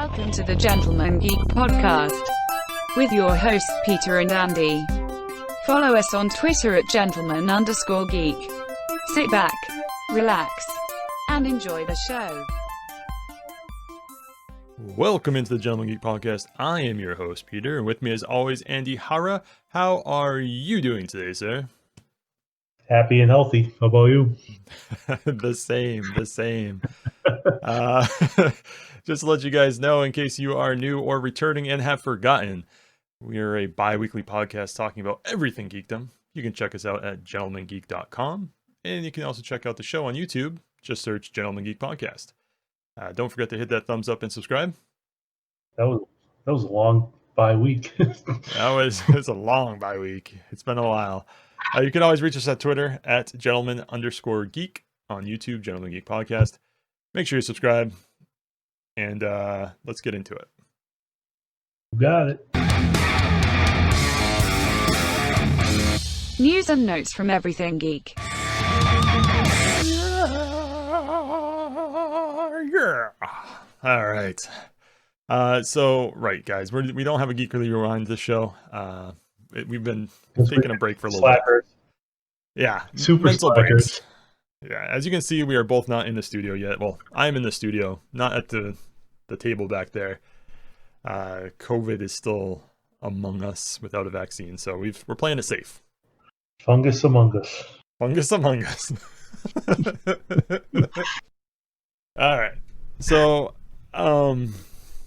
Welcome to the Gentlemen Geek Podcast with your hosts Peter and Andy. Follow us on Twitter at gentlemen_geek. Sit back, relax, and enjoy the show. Welcome into the Gentlemen Geek Podcast. I am your host, Peter, and with me as always, Andy Hara. How are you doing today, sir? Happy and healthy. How about you? The same. Just to let you guys know, in case you are new or returning and have forgotten, we are a bi-weekly podcast talking about everything geekdom. You can check us out at gentlemengeek.com, and you can also check out the show on YouTube. Just search Gentlemen Geek Podcast. Don't forget to hit that thumbs up and subscribe. That was a long bye week. It was a long bye week. It's been a while. You can always reach us at Twitter at gentlemen_geek, on YouTube, Gentlemen Geek Podcast. Make sure you subscribe, and let's get into it. You got it. News and notes from Everything Geek. Yeah. All right. So, guys, we don't have a Geekerly Rewind this show. We've been taking a break for a little bit. Yeah. Super mental slackers. breaks. Yeah. As you can see, we are both not in the studio yet. Well, I'm in the studio, not at the table back there. COVID is still among us without a vaccine, so we're playing it safe. Fungus among us. Fungus among us. All right. So, oh,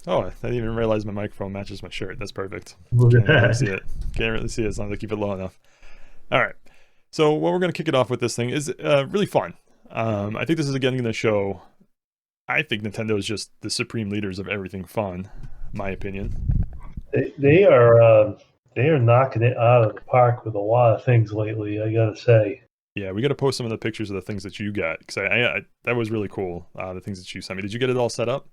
I didn't even realize my microphone matches my shirt. That's perfect. Look at Can't really that. see it. Can't really see it as long as I keep it low enough. All right. So what we're going to kick it off with this thing is really fun. I think this is again going to show, I think Nintendo is just the supreme leaders of everything fun, my opinion. They are knocking it out of the park with a lot of things lately, I gotta say. Yeah, we got to post some of the pictures of the things that you got, because I that was really cool, the things that you sent me. Did you get it all set up?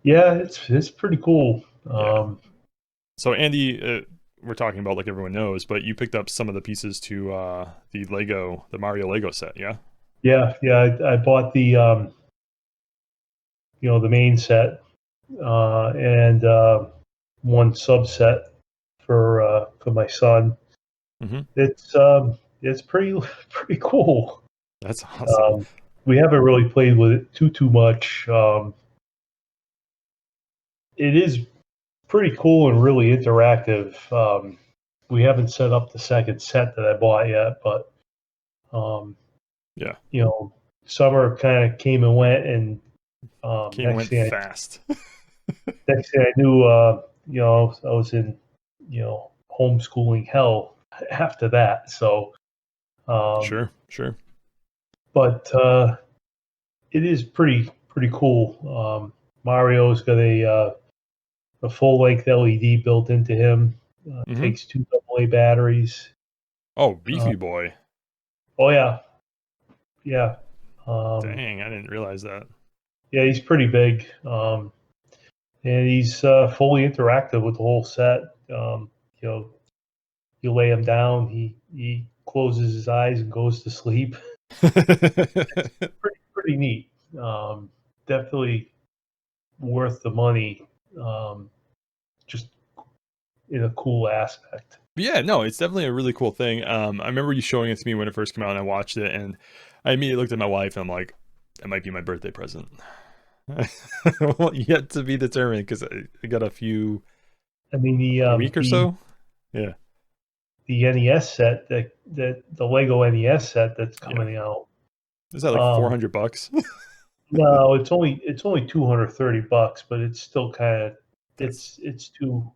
Yeah, it's pretty cool. Yeah. So Andy, we're talking about, like everyone knows, but you picked up some of the pieces to the Mario Lego set, yeah? Yeah. I bought the the main set and one subset for my son. Mm-hmm. It's pretty cool. That's awesome. We haven't really played with it too much. It is pretty cool and really interactive. We haven't set up the second set that I bought yet, but summer kind of came and went, and fast. Next thing I knew, I was in homeschooling hell after that. So Sure. But it is pretty cool. Mario's got a full-length LED built into him. Takes 2 AA batteries. Oh, beefy boy. Oh, yeah. Dang, I didn't realize that. Yeah, he's pretty big. And he's fully interactive with the whole set. You lay him down, he closes his eyes and goes to sleep. It's pretty neat. Definitely worth the money, just in a cool aspect. Yeah, no, it's definitely a really cool thing. I remember you showing it to me when it first came out, and I watched it, and I immediately looked at my wife, and I'm like, that might be my birthday present. Well, yet to be determined, because I got a few, a week or so. Yeah. The NES set, that the Lego NES set that's coming out. Is that like $400? No, it's only $230, but it's still kind of it's still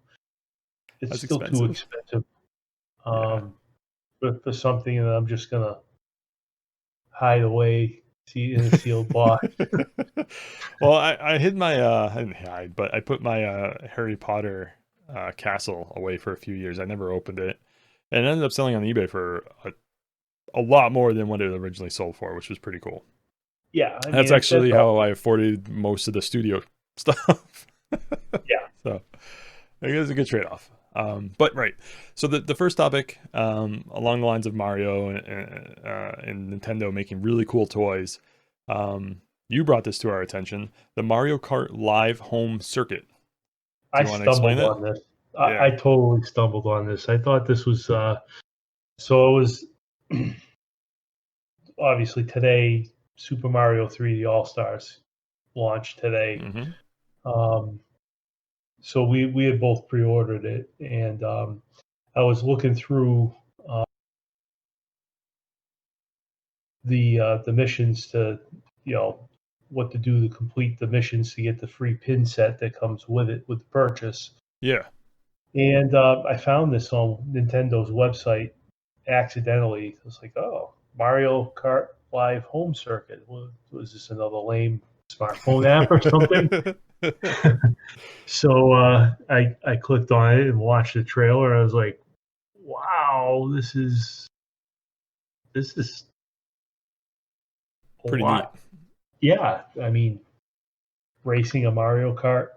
expensive. Too expensive. For something that I'm just gonna hide away in a sealed box. Well, I hid my I didn't hide, but I put my Harry Potter castle away for a few years. I never opened it. And it ended up selling on eBay for a lot more than what it originally sold for, which was pretty cool. Yeah. That's actually how I afforded most of the studio stuff. Yeah. So I think it was a good trade-off. But right. So the first topic, along the lines of Mario and Nintendo making really cool toys. you brought this to our attention, the Mario Kart Live Home Circuit. I you want to explain stumbled that? on this. Yeah. I totally stumbled on this. I thought this was so it was obviously today. Super Mario 3D All Stars launched today. So we had both pre-ordered it, and I was looking through the missions to what to do to complete the missions to get the free pin set that comes with it with the purchase. Yeah. And I found this on Nintendo's website accidentally. It was like, oh, Mario Kart Live Home Circuit. Was this another lame smartphone app or something? So I clicked on it and watched the trailer. I was like, wow, this is a Pretty lot. neat. Yeah, I mean, racing a Mario Kart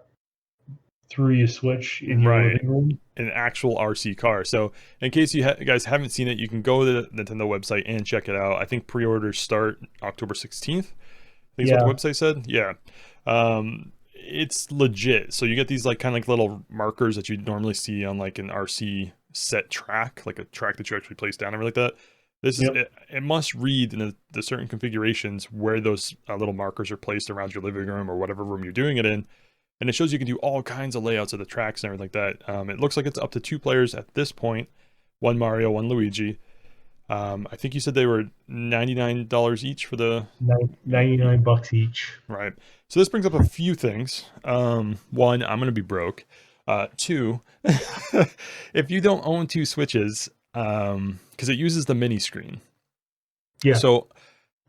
through your Switch in your living room. An actual RC car. So in case you guys haven't seen it, you can go to the Nintendo website and check it out. I think pre-orders start October 16th. I think is what the website said. Yeah. It's legit. So you get these like kind of like little markers that you normally see on like an RC set track, like a track that you actually place down and everything like that. This is it must read in the certain configurations where those little markers are placed around your living room or whatever room you're doing it in. And it shows you can do all kinds of layouts of the tracks and everything like that. It looks like it's up to 2 players at this point. 1 Mario, 1 Luigi. I think you said they were $99 each for the... $99 each. Right. So this brings up a few things. 1, I'm going to be broke. 2, if you don't own 2 Switches, because it uses the mini screen. Yeah. So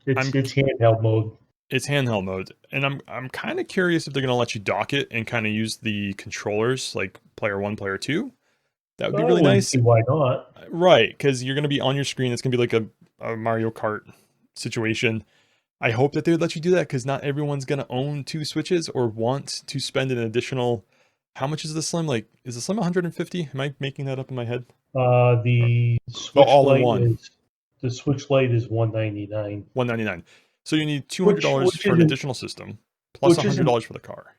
it's handheld mode. It's handheld mode, and I'm kind of curious if they're going to let you dock it and kind of use the controllers like player 1, player 2. That would be really nice. See why not? Right, because you're going to be on your screen. It's going to be like a Mario Kart situation. I hope that they would let you do that because not everyone's going to own 2 Switches or want to spend an additional. How much is the Slim? Like, is the Slim 150? Am I making that up in my head? The Switch all in Lite one. The Switch Lite is $199. $199. So you need $200 for an additional system, plus $100 for the car.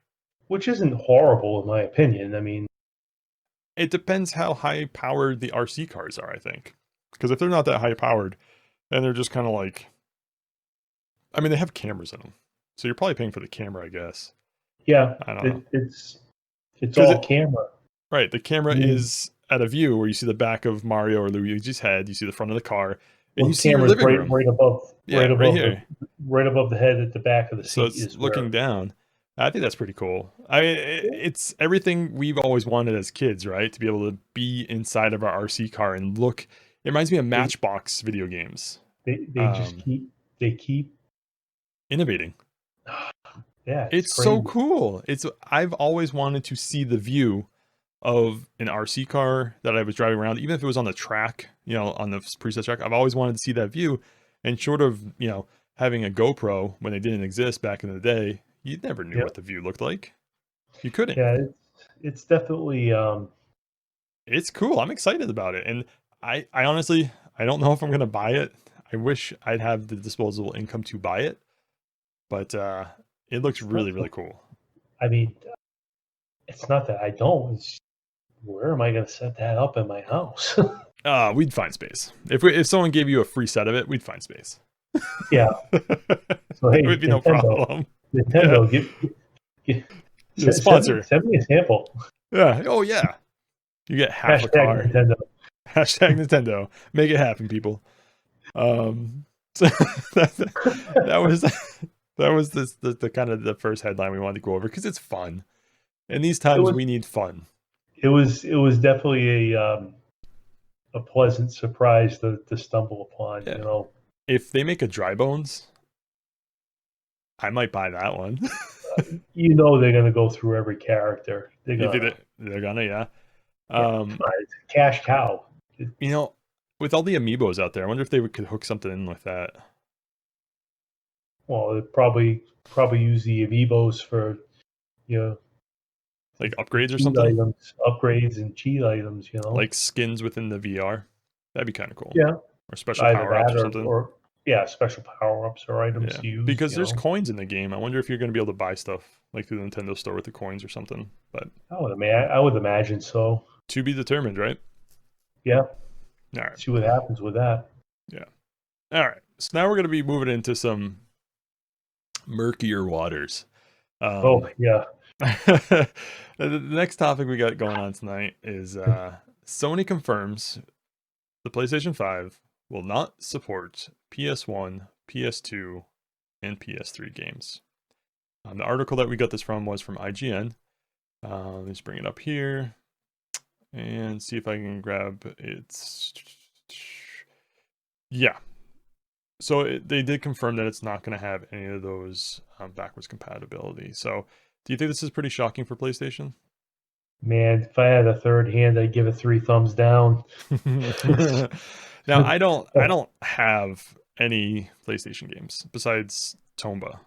Which isn't horrible in my opinion. I mean, it depends how high powered the RC cars are, I think. Because if they're not that high powered, and they're just kind of like, I mean, they have cameras in them, so you're probably paying for the camera, I guess. Yeah, I don't know. It's all camera. Right, the camera is at a view where you see the back of Mario or Luigi's head, you see the front of the car, and you see your living room. right above here. Right above the head at the back of the seat. So it's looking down. I think that's pretty cool. I mean, it's everything we've always wanted as kids, right? To be able to be inside of our RC car and look. It reminds me of Matchbox video games. They just keep innovating. Yeah, it's so cool. I've always wanted to see the view of an RC car that I was driving around, even if it was on the track, on the preset track. I've always wanted to see that view, and short of having a GoPro when they didn't exist back in the day, you never knew what the view looked like. You couldn't. Yeah, it's definitely it's cool. I'm excited about it, and I honestly I don't know if I'm gonna buy it. I wish I'd have the disposable income to buy it, but it looks really cool. I mean, it's not that I don't. It's where am I going to set that up in my house? We'd find space. If someone gave you a free set of it, we'd find space. Yeah. So hey, it would be no problem. Nintendo, sponsor. Send me a sample. Yeah. Oh yeah. You get half a car. Nintendo. Hashtag Nintendo. Make it happen, people. So that was the kind of the first headline we wanted to go over because it's fun. And these times we need fun. It was definitely a pleasant surprise to stumble upon. Yeah. If they make a Dry Bones, I might buy that one. They're gonna go through every character. They're gonna, yeah. It's a cash cow. With all the amiibos out there, I wonder if they could hook something in with that. Well, they'd probably use the amiibos for, like upgrades or something. Upgrades and cheat items, like skins within the VR. That'd be kind of cool. Yeah, or special power ups or something. special power-ups or items Yeah, to use. because You there's know, coins in the game. I wonder if you're going to be able to buy stuff like through the Nintendo Store with the coins or something. But I would imagine so. to be determined, right? Yeah, All right. see what happens with that. Yeah. All right. So now we're going to be moving into some murkier waters. Oh yeah, The next topic we got going on tonight is Sony confirms the PlayStation 5 will not support PS1, PS2, and PS3 games. The article that we got this from was from IGN. Let's bring it up here and see if I can grab it. Yeah. So they did confirm that it's not going to have any of those backwards compatibility. So do you think this is pretty shocking for PlayStation? man. If I had a third hand, I'd give it 3 thumbs down. Now I don't have any PlayStation games besides Tomba.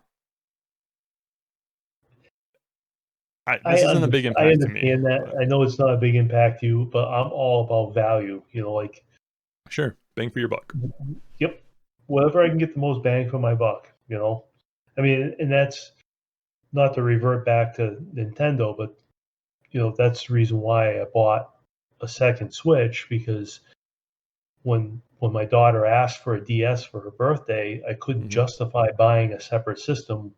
This isn't a big impact to me. I understand that. But I know it's not a big impact to you, but I'm all about value. You know, like sure, bang for your buck. yep, whatever I can get the most bang for my buck. You know, I mean, and that's not to revert back to Nintendo, but you know that's the reason why I bought a second Switch, because when my daughter asked for a DS for her birthday, I couldn't justify buying a separate system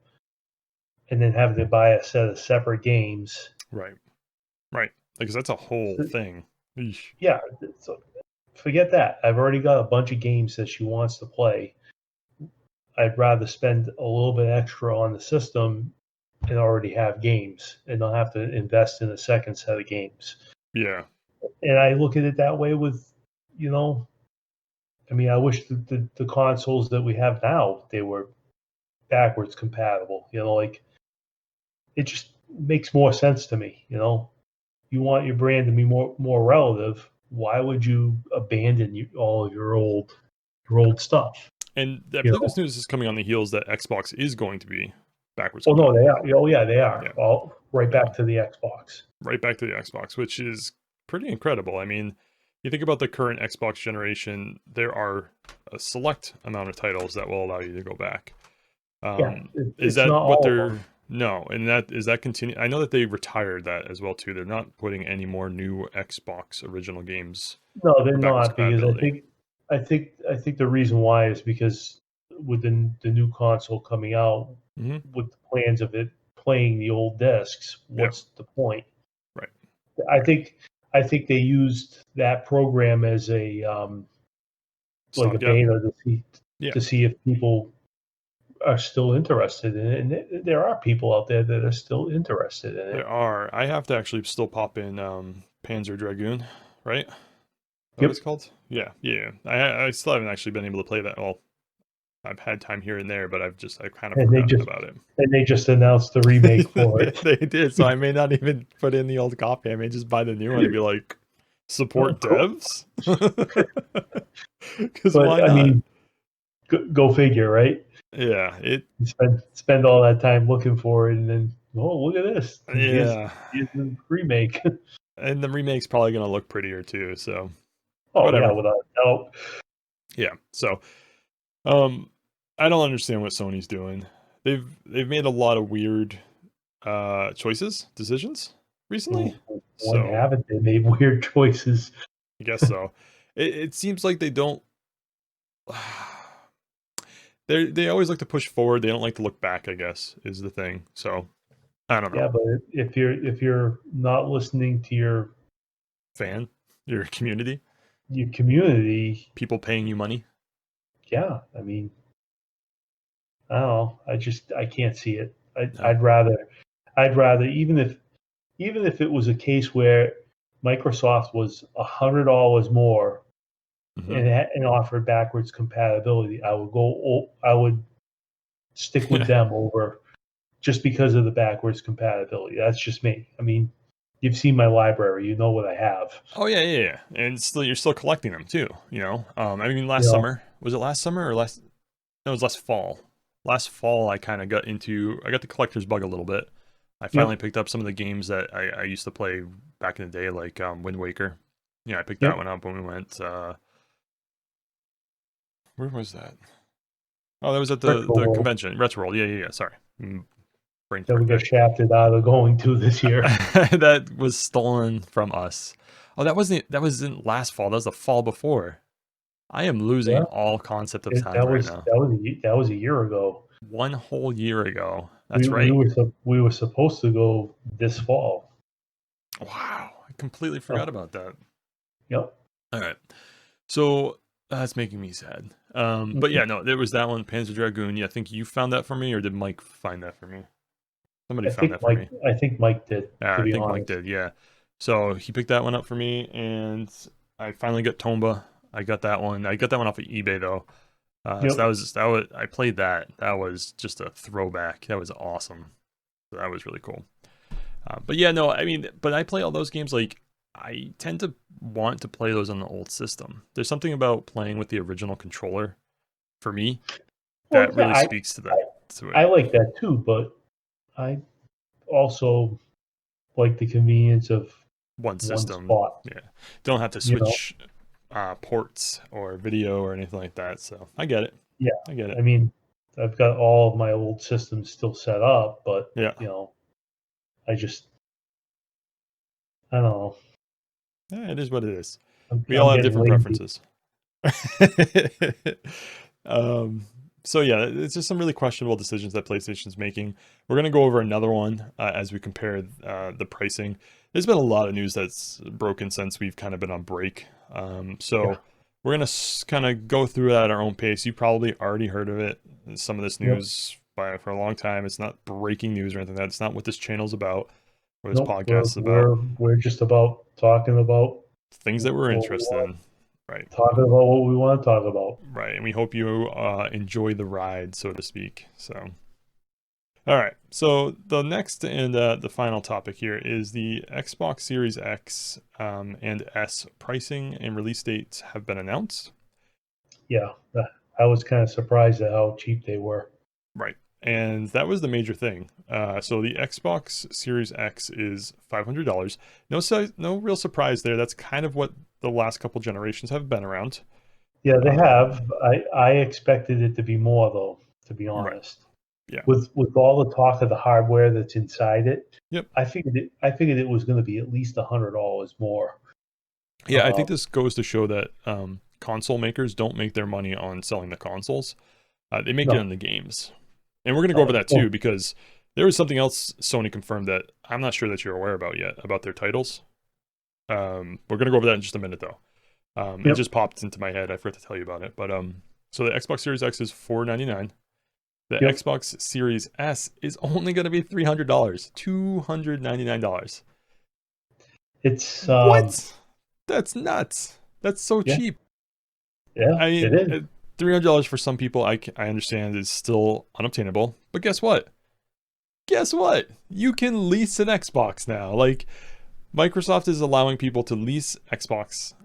and then having to buy a set of separate games. Right. Because that's a whole thing. Eesh. Yeah, so forget that. I've already got a bunch of games that she wants to play. I'd rather spend a little bit extra on the system and already have games and not have to invest in a second set of games. Yeah. And I look at it that way with, you know, I mean, I wish the consoles that we have now, they were backwards compatible. You know, like it just makes more sense to me. You know, you want your brand to be more relative. Why would you abandon all of your old stuff? And I believe this news is coming on the heels that Xbox is going to be backwards. Oh no, they are. Oh yeah, they are. Yeah. Well, back to the Xbox. Right back to the Xbox, which is pretty incredible. I mean, you think about the current Xbox generation, there are a select amount of titles that will allow you to go back. Is that what they're... No, and is that continue? I know that they retired that as well too. They're not putting any more new Xbox original games. No, they're not, because I think the reason why is because with the new console coming out, with the plans of it playing the old discs, what's the point? Right. I think they used that program as a like a beta to see if people are still interested in it, and there are people out there that are still interested in it. There are. I have to actually still pop in Panzer Dragoon, right? What it's called? Yeah. I still haven't actually been able to play that. Well, I've had time here and there, but I've kind of forgotten about it. And they just announced the remake for it. They did, so I may not even put in the old copy. I may just buy the new one and be like, support devs? Because why not? I mean, go figure, right? Yeah, spend all that time looking for it, and then look at this. Yeah, here's the remake. And the remake's probably gonna look prettier too. So, whatever. Yeah, without a doubt. Yeah. So, I don't understand what Sony's doing. They've made a lot of weird decisions recently. When haven't they made weird choices? I guess so. It seems like they don't. They always like to push forward. They don't like to look back, I guess, is the thing. So I don't know. Yeah, but if you're not listening to your community, people paying you money. Yeah, I mean, I don't know. I can't see it. I'd rather even if it was a case where Microsoft was $100 more and offered backwards compatibility, I would stick with them over, just because of the backwards compatibility. That's just me. I mean, you've seen my library, you know what I have. Oh yeah, and you're still collecting them too. You know, I mean, summer, was it last summer or last? No, it was last fall. Last fall, I got the collector's bug a little bit. I finally picked up some of the games that I used to play back in the day, like Wind Waker. Yeah, I picked that one up when we went. Where was that? Oh, that was at Retro the World convention, Retro World. Yeah. Sorry. Brain that we fart got shafted out of going to this year. there. That was stolen from us. Oh, that wasn't last fall. That was the fall before. I am losing Yeah, all concept of time that right was now. that was a year ago. 1 whole year ago. We That's right. we were supposed to go this fall. Wow. I completely forgot about that. Yep. All right. So that's making me sad. But yeah, no, there was that one, Panzer Dragoon. Yeah, I think you found that for me, or did Mike find that for me? Somebody found that for me. I think Mike did. Yeah, To I be think honest, Mike did. Yeah. So he picked that one up for me, and I finally got Tomba. I got that one. I got that one off of eBay though. Yep. So that was I played that. That was just a throwback. That was awesome. So that was really cool. But yeah, no, I mean, but I play all those games like I tend to want to play those on the old system. There's something about playing with the original controller for me that really speaks to that. I like that too, but I also like the convenience of one system. spot. Yeah, don't have to switch ports or video or anything like that. So I get it. Yeah, I get it. I mean, I've got all of my old systems still set up, but yeah, I don't know. Yeah, it is what it is. We I'm all have different lazy. preferences. So yeah, it's just some really questionable decisions that PlayStation's making. We're going to go over another one as we compare the pricing. There's been a lot of news that's broken since we've kind of been on break. We're going to kind of go through that at our own pace. You probably already heard of it. Some of this news for a long time. It's not breaking news or anything like that. It's not what this channel's about or this podcast is about. We're just about talking about things that we're interested in. Right. Talking about what we want to talk about. Right. And we hope you enjoy the ride, so to speak. So, all right. So the next and the final topic here is the Xbox Series X and S pricing and release dates have been announced. Yeah. I was kind of surprised at how cheap they were. Right. And that was the major thing. So the Xbox Series X is $500. No real surprise there. That's kind of what the last couple generations have been around. Yeah, they have. I expected it to be more, though, to be honest. Right. Yeah. With all the talk of the hardware that's inside it, yep. I figured it was going to be at least $100 more. Yeah, I think this goes to show that console makers don't make their money on selling the consoles. They make it on the games. And we're going to go over that too, because there was something else Sony confirmed that I'm not sure that you're aware about yet, about their titles. We're going to go over that in just a minute, though. It just popped into my head. I forgot to tell you about it. But so the Xbox Series X is $499. The Xbox Series S is only going to be $300, $299. It's what? That's nuts. That's so cheap. Yeah, I mean, it is. $300 for some people, I understand, is still unobtainable. But guess what? You can lease an Xbox now. Like, Microsoft is allowing people to lease Xbox,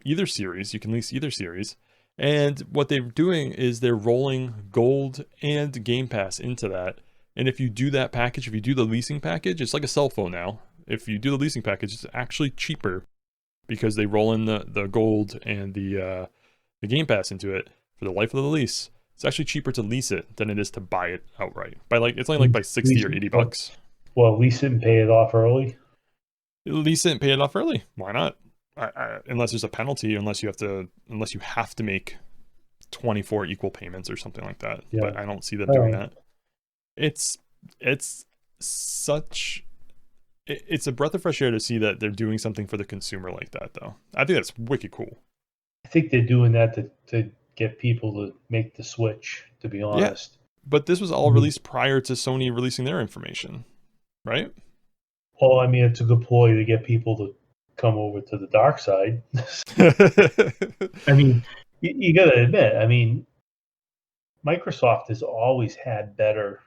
either series. You can lease either series. And what they're doing is they're rolling Gold and Game Pass into that. And if you do that package, if you do the leasing package, it's like a cell phone now. If you do the leasing package, it's actually cheaper because they roll in the Gold and the Game Pass into it for the life of the lease. It's actually cheaper to lease it than it is to buy it outright. It's only like by 60 or $80. Well, lease it and pay it off early. Lease it and pay it off early. Why not? Unless there's a penalty, unless you have to make 24 equal payments or something like that. Yeah. But I don't see them doing that. It's a breath of fresh air to see that they're doing something for the consumer like that, though. I think that's wicked cool. I think they're doing that to get people to make the switch, to be honest. Yeah, but this was all released prior to Sony releasing their information, right? Well, I mean, it's a good ploy to get people to come over to the dark side. I mean, you got to admit, I mean, Microsoft has always had better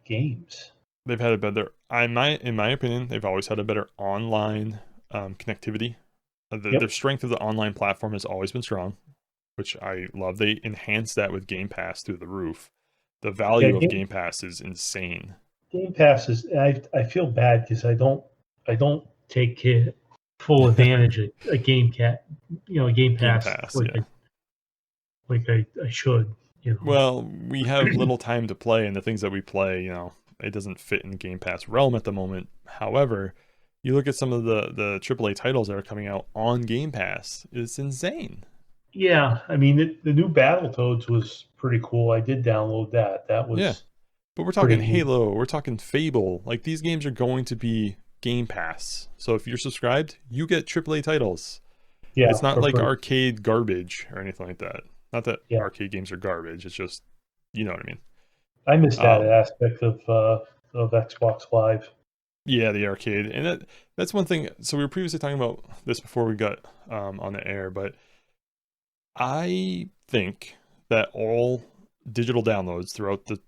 games. They've had a better, in my opinion, they've always had a better online connectivity. The strength of the online platform has always been strong, which I love. They enhanced that with Game Pass through the roof. The value of Game Pass is insane. Game Pass is. I feel bad because I don't take full advantage of Game Pass, like I should. Well, we have little time to play, and the things that we play, it doesn't fit in the Game Pass realm at the moment. However, you look at some of the AAA titles that are coming out on Game Pass, it's insane. Yeah, I mean, the new Battletoads was pretty cool. I did download that. That was Yeah. But we're talking pretty neat. Halo, we're talking Fable. Like, these games are going to be Game Pass. So if you're subscribed, you get AAA titles. Yeah, It's not for like free. arcade garbage or anything like that. Not that Yeah. arcade games are garbage. It's just, you know what I mean. I missed that aspect of Xbox Live. Yeah, the arcade. And that's one thing. So we were previously talking about this before we got on the air, but I think that all digital downloads throughout the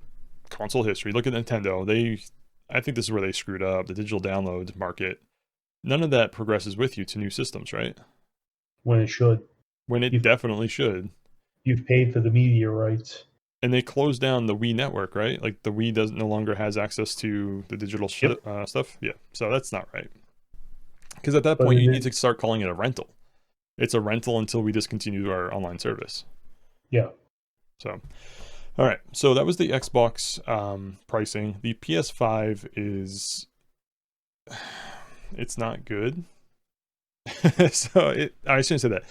console history, look at Nintendo, I think this is where they screwed up, the digital download market. None of that progresses with you to new systems, right? When it should. When it definitely should. You've paid for the media rights. And they closed down the Wii network, right? Like, the Wii no longer has access to the digital stuff. Yeah, so that's not right. Because at that point, you need to start calling it a rental. It's a rental until we discontinue our online service. Yeah. So, all right. So that was the Xbox pricing. The PS5 it's not good. So I shouldn't say that.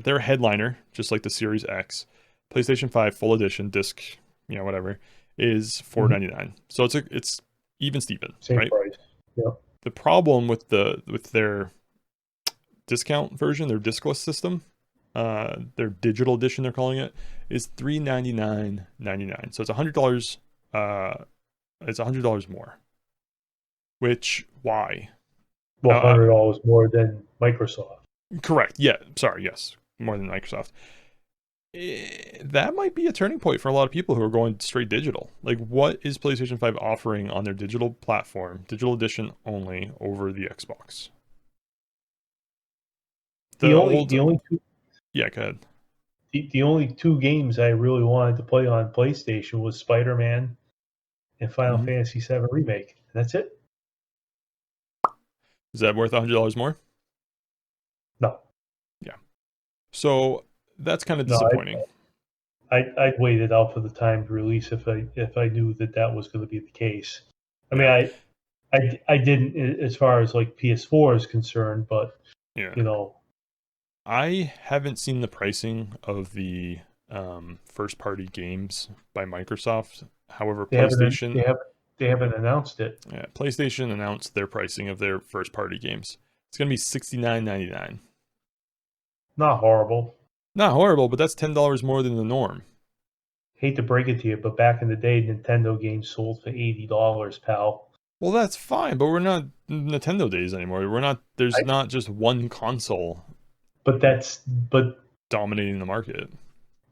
Their headliner, just like the Series X, PlayStation 5 full edition disc, whatever, is $499. So it's even Steven, Same right? price. Yeah. The problem with their discount version, their discless system, their digital edition they're calling it, is $399.99. So it's $100. It's $100 more. Which, why? Well, $100 more than Microsoft. Correct. Yeah. Sorry. Yes. More than Microsoft. That might be a turning point for a lot of people who are going straight digital. Like, what is PlayStation 5 offering on their digital platform, digital edition only, over the Xbox? The only two. Yeah, go ahead. The only two games I really wanted to play on PlayStation was Spider-Man and Final Fantasy VII Remake. That's it. Is that worth $100 more? No. Yeah. So that's kind of disappointing. I'd wait it out for the timed release if I knew that was going to be the case. I mean, I didn't as far as like PS4 is concerned, but I haven't seen the pricing of the first-party games by Microsoft. However, PlayStation they haven't announced it. Yeah, PlayStation announced their pricing of their first-party games. It's going to be $69.99. Not horrible. Not horrible, but that's $10 more than the norm. Hate to break it to you, but back in the day, Nintendo games sold for $80, pal. Well, that's fine, but we're not Nintendo days anymore. There's not just one console. But dominating the market.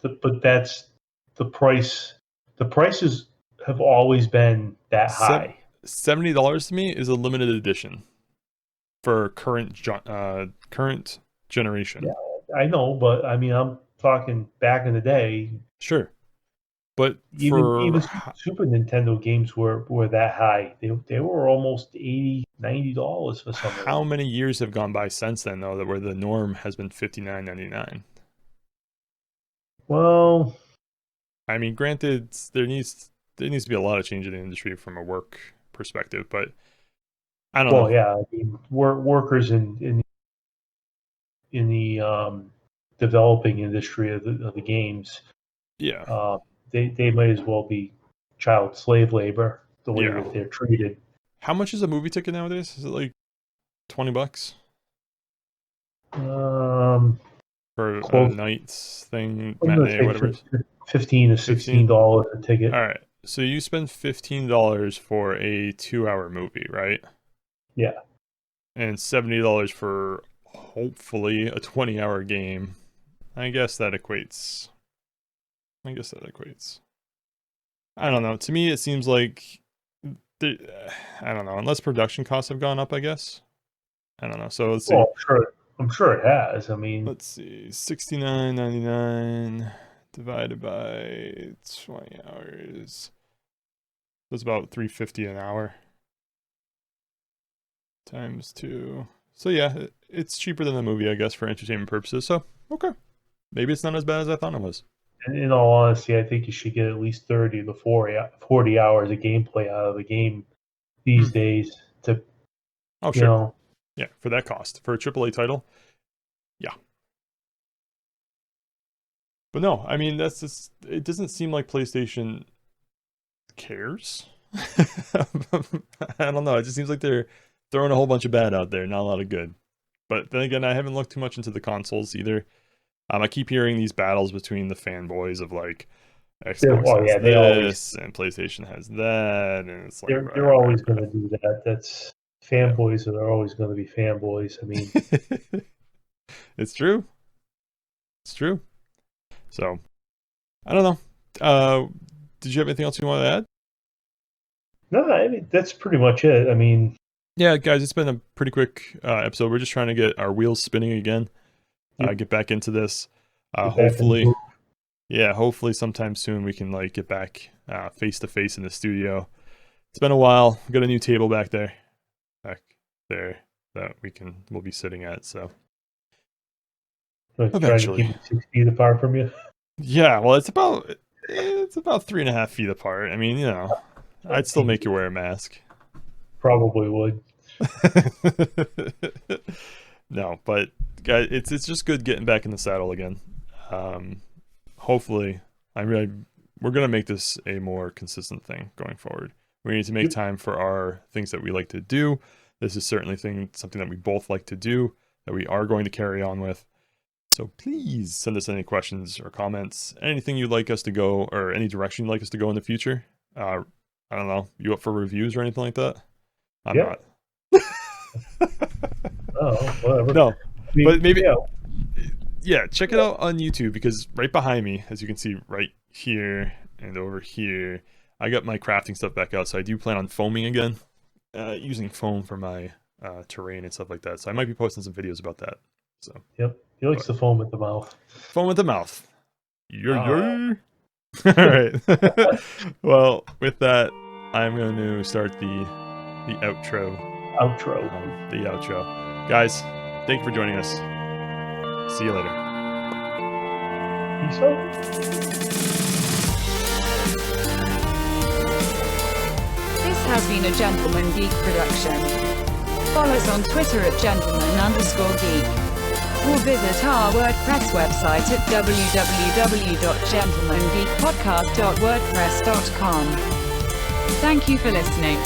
But that's the price. The prices have always been that high. $70 to me is a limited edition for current generation. Yeah, I know, but I mean, I'm talking back in the day. Sure, but even Super Nintendo games were that high. They were almost $80, $90 for some. How many years have gone by since then, though, where the norm has been $59.99? Well, I mean, granted, there needs to be a lot of change in the industry from a work perspective, but I don't know. Well, yeah, I mean, workers in the developing industry of the games, yeah, they might as well be child slave labor the way that they're treated. How much is a movie ticket nowadays? Is it like $20? For a night's thing, matinee, whatever. $15 to $16 a ticket. All right, so you spend $15 for a 2-hour movie, right? Yeah. And $70 for hopefully a 20-hour game. I guess that equates. I don't know. To me, it seems like I don't know. Unless production costs have gone up, I guess. I don't know. So let's see. Well, I'm sure it has. I mean, let's see. $69.99 divided by 20 hours. That's about $3.50 an hour. Times 2. So yeah, it's cheaper than the movie, I guess, for entertainment purposes. So okay, maybe it's not as bad as I thought it was. in all honesty, I think you should get at least 30 to 40 hours of gameplay out of the game these days to, Oh, you sure. know. Yeah, for that cost. For a AAA title. Yeah. But no, I mean, that's just, it doesn't seem like PlayStation cares. I don't know. It just seems like they're throwing a whole bunch of bad out there, not a lot of good. But then again, I haven't looked too much into the consoles either. I keep hearing these battles between the fanboys of like Xbox has this and PlayStation has that, and it's like they're always going to do that. That's fanboys are always going to be fanboys. I mean, it's true. It's true. So, I don't know. Did you have anything else you want to add? No, I mean, that's pretty much it. I mean, yeah, guys, it's been a pretty quick episode. We're just trying to get our wheels spinning again. Get back into this. Hopefully sometime soon we can like get back face to face in the studio. It's been a while. We've got a new table back there that we'll be sitting at. So eventually, trying to keep 6 feet apart from you. Yeah, well, it's about 3.5 feet apart. I mean, you know, I'd still make you wear a mask. Probably would. No, but guys, it's just good getting back in the saddle again. Hopefully, we're gonna make this a more consistent thing going forward. We need to make time for our things that we like to do. This is certainly something that we both like to do, that we are going to carry on with. So please send us any questions or comments, anything you'd like us to go, or any direction you'd like us to go in the future. I don't know, you up for reviews or anything like that? I'm not. Oh, whatever. No, but maybe, yeah, check it out on YouTube, because right behind me, as you can see right here and over here, I got my crafting stuff back out. So I do plan on foaming again, using foam for my terrain and stuff like that. So I might be posting some videos about that. So yep, he likes the foam at the mouth. Foam at the mouth. All right. Well, with that, I'm going to start the outro. The outro. Guys, thank you for joining us. See you later. Peace out. This has been a Gentlemen Geek production. Follow us on Twitter at Gentlemen_Geek. Or visit our WordPress website at www.gentlemengeekpodcast.wordpress.com. Thank you for listening.